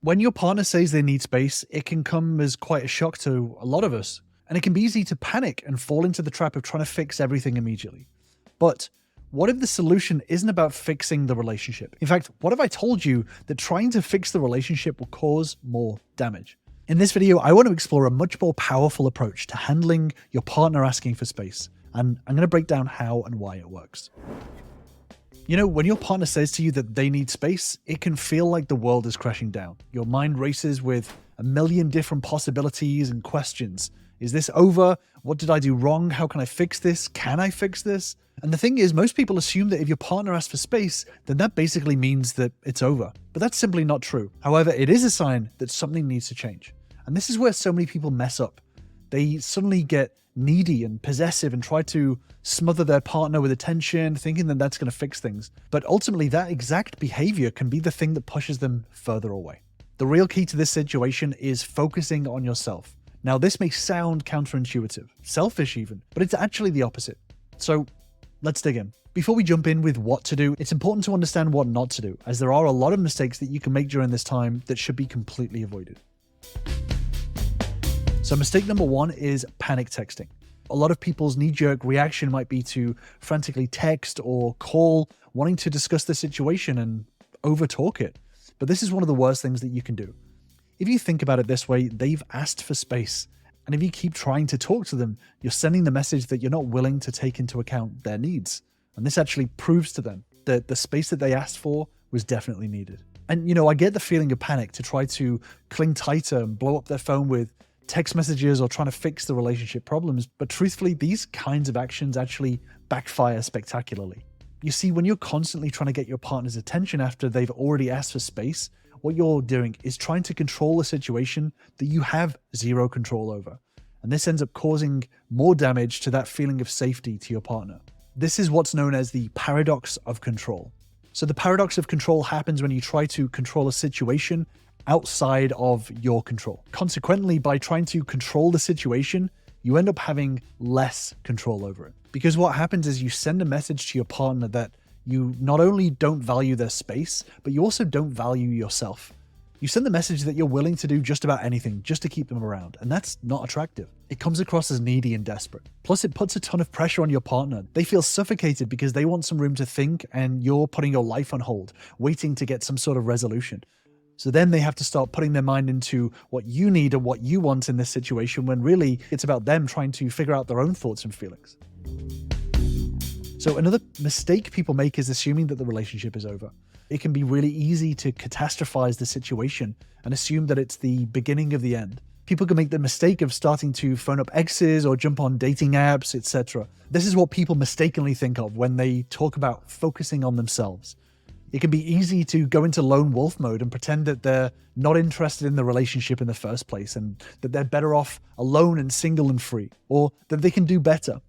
When your partner says they need space, it can come as quite a shock to a lot of us, and it can be easy to panic and fall into the trap of trying to fix everything immediately. But what if the solution isn't about fixing the relationship? In fact, what if I told you that trying to fix the relationship will cause more damage? In this video, I want to explore a much more powerful approach to handling your partner asking for space, and I'm going to break down how and why it works. You know, when your partner says to you that they need space, it can feel like the world is crashing down. Your mind races with a million different possibilities and questions. Is this over? What did I do wrong? How can I fix this? Can I fix this? And the thing is, most people assume that if your partner asks for space, then that basically means that it's over. But that's simply not true. However, it is a sign that something needs to change. And this is where so many people mess up. They suddenly get needy and possessive and try to smother their partner with attention, thinking that that's going to fix things. But ultimately, that exact behavior can be the thing that pushes them further away. The real key to this situation is focusing on yourself. Now, this may sound counterintuitive, selfish even, but it's actually the opposite. So let's dig in. Before we jump in with what to do, it's important to understand what not to do, as there are a lot of mistakes that you can make during this time that should be completely avoided. So mistake number one is panic texting. A lot of people's knee-jerk reaction might be to frantically text or call, wanting to discuss the situation and over-talk it. But this is one of the worst things that you can do. If you think about it this way, they've asked for space. And if you keep trying to talk to them, you're sending the message that you're not willing to take into account their needs. And this actually proves to them that the space that they asked for was definitely needed. And, you know, I get the feeling of panic to try to cling tighter and blow up their phone with text messages or trying to fix the relationship problems, but truthfully, these kinds of actions actually backfire spectacularly. You see, when you're constantly trying to get your partner's attention after they've already asked for space, what you're doing is trying to control a situation that you have zero control over. And this ends up causing more damage to that feeling of safety to your partner. This is what's known as the paradox of control. So the paradox of control happens when you try to control a situation outside of your control. Consequently, by trying to control the situation, you end up having less control over it. Because what happens is you send a message to your partner that you not only don't value their space, but you also don't value yourself. You send the message that you're willing to do just about anything just to keep them around, and that's not attractive. It comes across as needy and desperate. Plus, it puts a ton of pressure on your partner. They feel suffocated because they want some room to think, and you're putting your life on hold, waiting to get some sort of resolution. So then they have to start putting their mind into what you need and what you want in this situation, when really it's about them trying to figure out their own thoughts and feelings. So another mistake people make is assuming that the relationship is over. It can be really easy to catastrophize the situation and assume that it's the beginning of the end. People can make the mistake of starting to phone up exes or jump on dating apps, etc. This is what people mistakenly think of when they talk about focusing on themselves. It can be easy to go into lone wolf mode and pretend that they're not interested in the relationship in the first place and that they're better off alone and single and free, or that they can do better.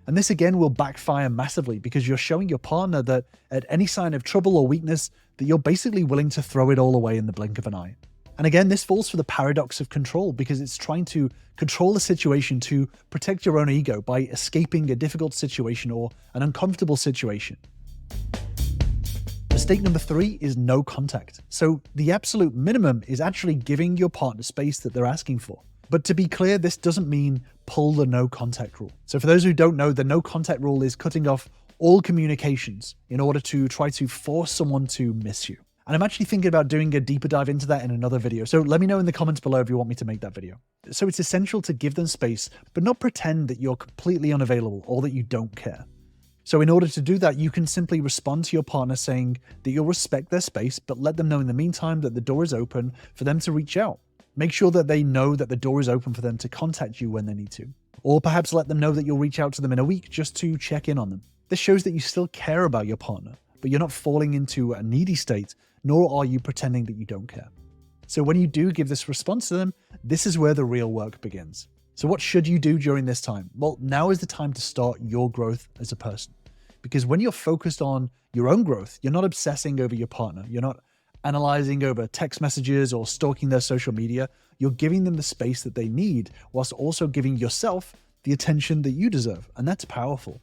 And this again will backfire massively because you're showing your partner that at any sign of trouble or weakness, that you're basically willing to throw it all away in the blink of an eye. And again, this falls for the paradox of control because it's trying to control the situation to protect your own ego by escaping a difficult situation or an uncomfortable situation. Mistake number three is no contact. So the absolute minimum is actually giving your partner space that they're asking for. But to be clear, this doesn't mean pull the no contact rule. So for those who don't know, the no contact rule is cutting off all communications in order to try to force someone to miss you. And I'm actually thinking about doing a deeper dive into that in another video. So let me know in the comments below if you want me to make that video. So it's essential to give them space, but not pretend that you're completely unavailable or that you don't care. So in order to do that, you can simply respond to your partner saying that you'll respect their space, but let them know in the meantime that the door is open for them to reach out. Make sure that they know that the door is open for them to contact you when they need to. Or perhaps let them know that you'll reach out to them in a week just to check in on them. This shows that you still care about your partner, but you're not falling into a needy state, nor are you pretending that you don't care. So when you do give this response to them, this is where the real work begins. So what should you do during this time? Well, now is the time to start your growth as a person. Because when you're focused on your own growth, you're not obsessing over your partner. You're not analyzing over text messages or stalking their social media. You're giving them the space that they need, whilst also giving yourself the attention that you deserve. And that's powerful.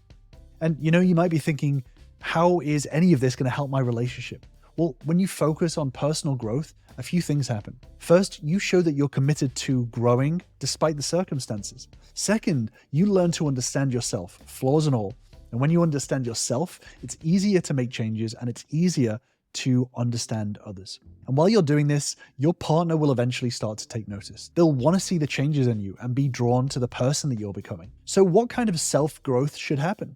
And you know, you might be thinking, how is any of this going to help my relationship? Well, when you focus on personal growth, a few things happen. First, you show that you're committed to growing despite the circumstances. Second, you learn to understand yourself, flaws and all. And when you understand yourself, it's easier to make changes and it's easier to understand others. And while you're doing this, your partner will eventually start to take notice. They'll want to see the changes in you and be drawn to the person that you're becoming. So what kind of self-growth should happen?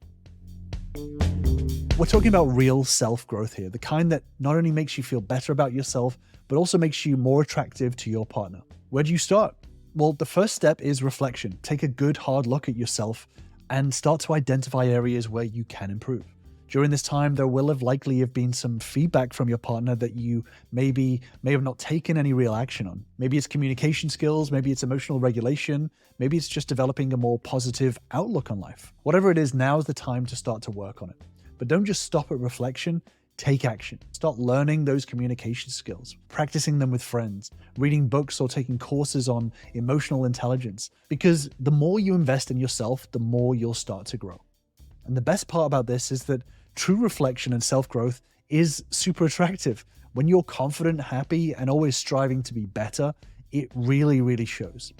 We're talking about real self-growth here, the kind that not only makes you feel better about yourself, but also makes you more attractive to your partner. Where do you start? Well, the first step is reflection. Take a good hard look at yourself and start to identify areas where you can improve. During this time, there will have likely have been some feedback from your partner that you may have not taken any real action on. Maybe it's communication skills, maybe it's emotional regulation, maybe it's just developing a more positive outlook on life. Whatever it is, now's the time to start to work on it. But don't just stop at reflection, take action. Start learning those communication skills, practicing them with friends, reading books or taking courses on emotional intelligence. Because the more you invest in yourself, the more you'll start to grow. And the best part about this is that true reflection and self-growth is super attractive. When you're confident, happy, and always striving to be better, it really, really shows.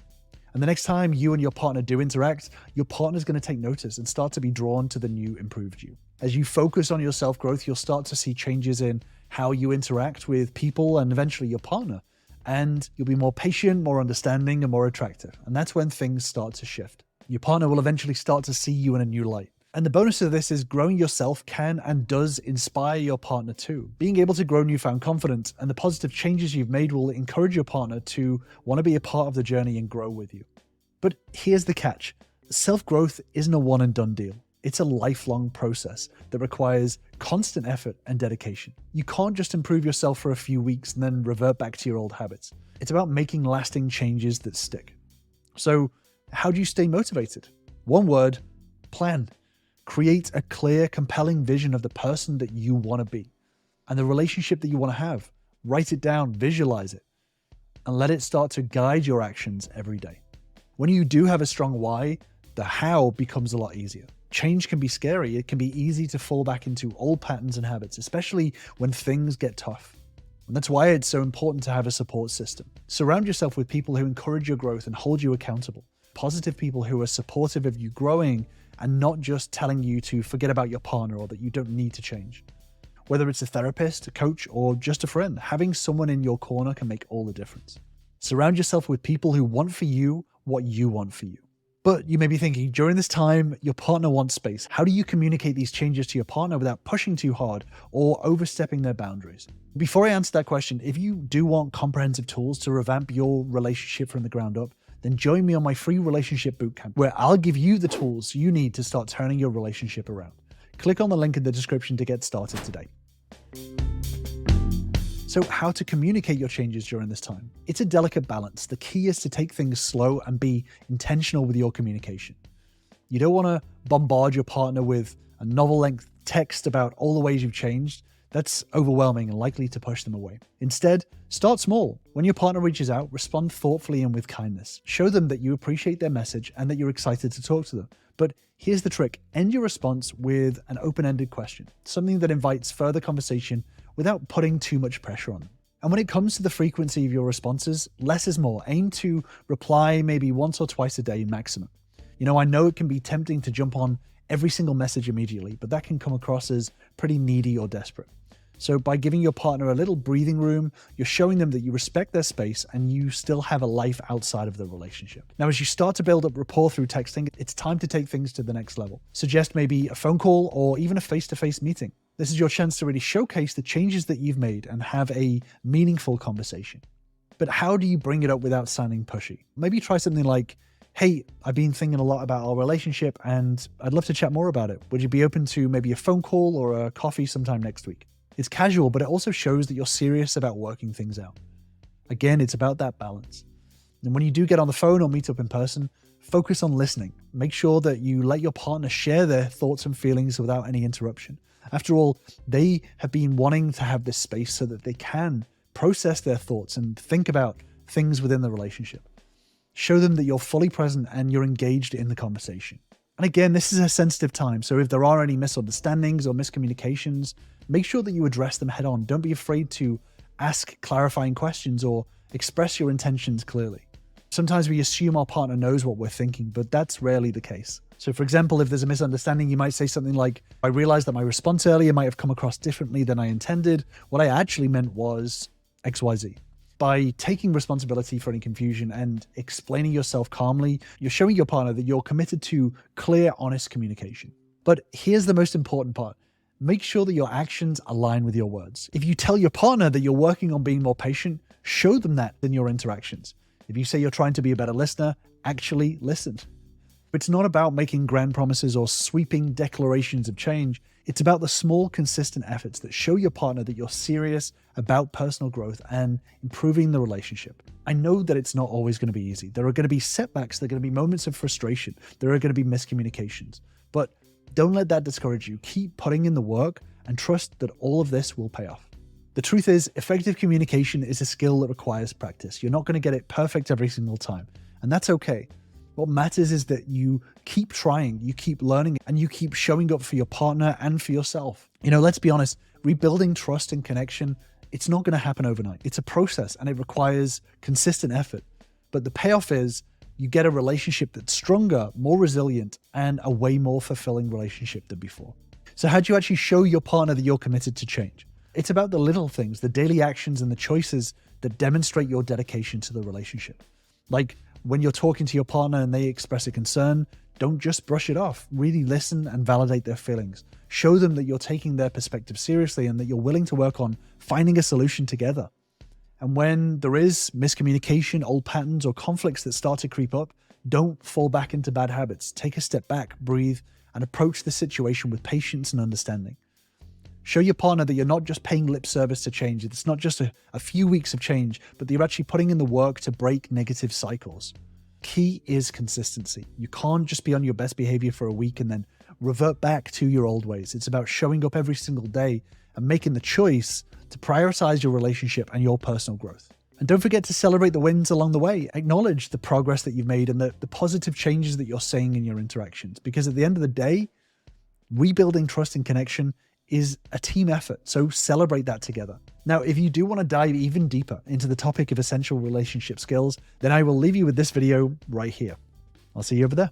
And the next time you and your partner do interact, your partner's going to take notice and start to be drawn to the new, improved you. As you focus on your self-growth, you'll start to see changes in how you interact with people and eventually your partner. And you'll be more patient, more understanding, and more attractive. And that's when things start to shift. Your partner will eventually start to see you in a new light. And the bonus of this is growing yourself can and does inspire your partner too. Being able to grow newfound confidence and the positive changes you've made will encourage your partner to want to be a part of the journey and grow with you. But here's the catch. Self-growth isn't a one and done deal. It's a lifelong process that requires constant effort and dedication. You can't just improve yourself for a few weeks and then revert back to your old habits. It's about making lasting changes that stick. So how do you stay motivated? One word, plan. Create a clear, compelling vision of the person that you want to be and the relationship that you want to have. Write it down, visualize it, and let it start to guide your actions every day. When you do have a strong why, the how becomes a lot easier. Change can be scary. It can be easy to fall back into old patterns and habits, especially when things get tough. And that's why it's so important to have a support system. Surround yourself with people who encourage your growth and hold you accountable. Positive people who are supportive of you growing and not just telling you to forget about your partner or that you don't need to change. Whether it's a therapist, a coach, or just a friend, having someone in your corner can make all the difference. Surround yourself with people who want for you what you want for you. But you may be thinking, during this time, your partner wants space. How do you communicate these changes to your partner without pushing too hard or overstepping their boundaries? Before I answer that question, if you do want comprehensive tools to revamp your relationship from the ground up, then join me on my free relationship bootcamp, where I'll give you the tools you need to start turning your relationship around. Click on the link in the description to get started today. So how to communicate your changes during this time? It's a delicate balance. The key is to take things slow and be intentional with your communication. You don't want to bombard your partner with a novel-length text about all the ways you've changed. That's overwhelming and likely to push them away. Instead, start small. When your partner reaches out, respond thoughtfully and with kindness. Show them that you appreciate their message and that you're excited to talk to them. But here's the trick. End your response with an open-ended question, something that invites further conversation without putting too much pressure on them. And when it comes to the frequency of your responses, less is more. Aim to reply maybe once or twice a day maximum. I know it can be tempting to jump on every single message immediately, but that can come across as pretty needy or desperate. So by giving your partner a little breathing room, you're showing them that you respect their space and you still have a life outside of the relationship. Now, as you start to build up rapport through texting, it's time to take things to the next level. Suggest maybe a phone call or even a face-to-face meeting. This is your chance to really showcase the changes that you've made and have a meaningful conversation. But how do you bring it up without sounding pushy? Maybe try something like, hey, I've been thinking a lot about our relationship and I'd love to chat more about it. Would you be open to maybe a phone call or a coffee sometime next week? It's casual, but it also shows that you're serious about working things out. Again, it's about that balance. And when you do get on the phone or meet up in person, focus on listening. Make sure that you let your partner share their thoughts and feelings without any interruption. After all, they have been wanting to have this space so that they can process their thoughts and think about things within the relationship. Show them that you're fully present and you're engaged in the conversation. And again, this is a sensitive time, so if there are any misunderstandings or miscommunications, make sure that you address them head on. Don't be afraid to ask clarifying questions or express your intentions clearly. Sometimes we assume our partner knows what we're thinking, but that's rarely the case. So for example, if there's a misunderstanding, you might say something like, I realized that my response earlier might have come across differently than I intended. What I actually meant was XYZ. By taking responsibility for any confusion and explaining yourself calmly, you're showing your partner that you're committed to clear, honest communication. But here's the most important part. Make sure that your actions align with your words. If you tell your partner that you're working on being more patient, show them that in your interactions. If you say you're trying to be a better listener, actually listen. It's not about making grand promises or sweeping declarations of change. It's about the small, consistent efforts that show your partner that you're serious about personal growth and improving the relationship. I know that it's not always going to be easy. There are going to be setbacks. There are going to be moments of frustration. There are going to be miscommunications. But don't let that discourage you. Keep putting in the work and trust that all of this will pay off. The truth is, effective communication is a skill that requires practice. You're not going to get it perfect every single time, and that's okay. What matters is that you keep trying, you keep learning, and you keep showing up for your partner and for yourself. Let's be honest, rebuilding trust and connection, it's not going to happen overnight. It's a process and it requires consistent effort. But the payoff is you get a relationship that's stronger, more resilient, and a way more fulfilling relationship than before. So how do you actually show your partner that you're committed to change? It's about the little things, the daily actions and the choices that demonstrate your dedication to the relationship. Like when you're talking to your partner and they express a concern, don't just brush it off. Really listen and validate their feelings. Show them that you're taking their perspective seriously and that you're willing to work on finding a solution together. And when there is miscommunication, old patterns, or conflicts that start to creep up, don't fall back into bad habits. Take a step back, breathe, and approach the situation with patience and understanding. Show your partner that you're not just paying lip service to change. It's not just a few weeks of change, but that you're actually putting in the work to break negative cycles. Key is consistency. You can't just be on your best behavior for a week and then revert back to your old ways. It's about showing up every single day and making the choice to prioritize your relationship and your personal growth. And don't forget to celebrate the wins along the way. Acknowledge the progress that you've made and the positive changes that you're seeing in your interactions. Because at the end of the day, rebuilding trust and connection is a team effort, so celebrate that together. Now, if you do want to dive even deeper into the topic of essential relationship skills, then I will leave you with this video right here. I'll see you over there.